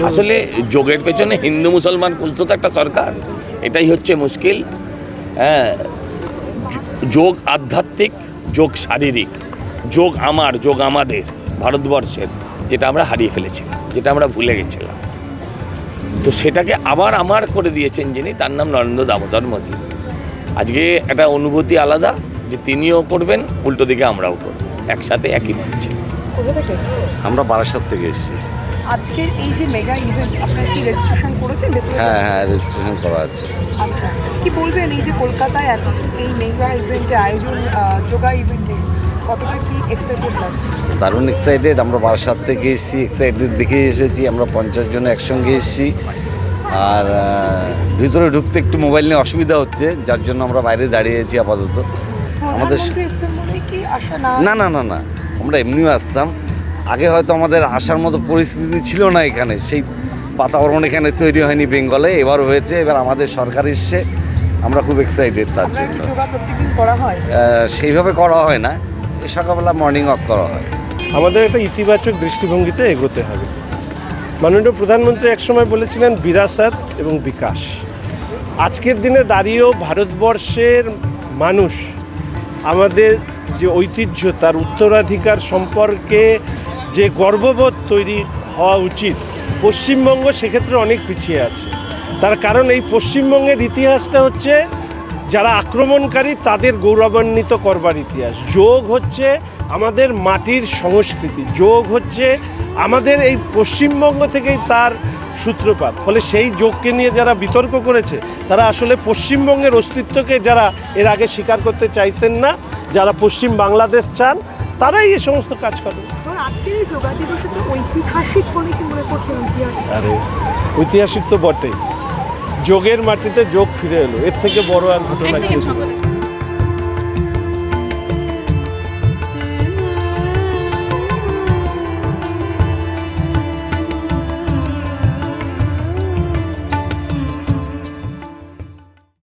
আসলে যোগের পেছনে হিন্দু মুসলমান খুঁজতো তো একটা সরকার, এটাই হচ্ছে মুশকিল। হ্যাঁ, যোগ আধ্যাত্মিক, যোগ শারীরিক, যোগ আমার, যোগ আমাদের ভারতবর্ষের, যেটা আমরা হারিয়ে ফেলেছিলাম, যেটা আমরা ভুলে গেছিলাম। তো সেটাকে আবার আমার করে দিয়েছেন যিনি, তার নাম নরেন্দ্র দামোদর মোদী। আজকে একটা অনুভূতি আলাদা যে তিনিও করবেন, উল্টো দিকে আমরাও করব, একসাথে একই মঞ্চে। কোথা থেকে এসেছে? আমরা বারাসাত থেকে এসেছি। আজকের এই যে মেগা ইভেন্ট, আপনারা কি রেজিস্ট্রেশন করেছেন? হ্যাঁ, রেজিস্ট্রেশন করা আছে। আচ্ছা, কি বলবেন এই যে কলকাতায় এত এই মেগা ইভেন্টের আয়োজন, যোগা ইভেন্টে কতটা কি এক্সাইটেড লাগছে? দারুণ এক্সাইটেড। আমরা বারাসাত থেকে এসেছি, এক্সাইটেড দেখে এসেছি। আমরা 50 জন একসঙ্গে এসেছি। আর ভিতরে ঢুকতে একটু মোবাইল নিয়ে অসুবিধা হচ্ছে, যার জন্য আমরা বাইরে দাঁড়িয়েছি আপাতত। আমাদের প্রধানমন্ত্রী এসেছেন বলে কি আশা না? না, আমরা এমনিও আসতাম। আগে হয়তো আমাদের আসার মতো পরিস্থিতি ছিল না এখানে, সেই বাতাবরণ এখানে তৈরি হয়নি বেঙ্গলে, এবার হয়েছে। এবার আমাদের সরকার এসছে, আমরা খুব এক্সাইটেড তার জন্য। যোগা প্রতিদিন করা হয়? সেইভাবে করা হয় না, এই সকালবেলা মর্নিং ওয়াক করা হয়। আমাদের একটা ইতিবাচক দৃষ্টিভঙ্গিতে এগোতে হবে। মাননীয় প্রধানমন্ত্রী একসময় বলেছিলেন বিরাসত এবং বিকাশ। আজকের দিনে দাঁড়িয়েও ভারতবর্ষের মানুষ আমাদের যে ঐতিহ্য, তার উত্তরাধিকার সম্পর্কে যে গর্ববোধ তৈরি হওয়া উচিত, পশ্চিমবঙ্গ সেক্ষেত্রে অনেক পিছিয়ে আছে। তার কারণ এই পশ্চিমবঙ্গের ইতিহাসটা হচ্ছে যারা আক্রমণকারী তাদের গৌরবান্বিত করবার ইতিহাস। যোগ হচ্ছে আমাদের মাটির সংস্কৃতি, যোগ হচ্ছে আমাদের এই পশ্চিমবঙ্গ থেকেই তার সূত্রপাত। ফলে সেই যোগকে নিয়ে যারা বিতর্ক করেছে তারা আসলে পশ্চিমবঙ্গের অস্তিত্বকে যারা এর আগে স্বীকার করতে চাইতেন না, যারা পশ্চিম বাংলাদেশ চান, তারাই এই সমস্ত কাজ করে। আজকের এই যোগা দিবসে তো ঐতিহাসিক বলে কি মনে করছেন? আরে ঐতিহাসিক তো বটেই, যোগের মাটিতে যোগ ফিরে এলো, এর থেকে বড় আর ঘটনা কি?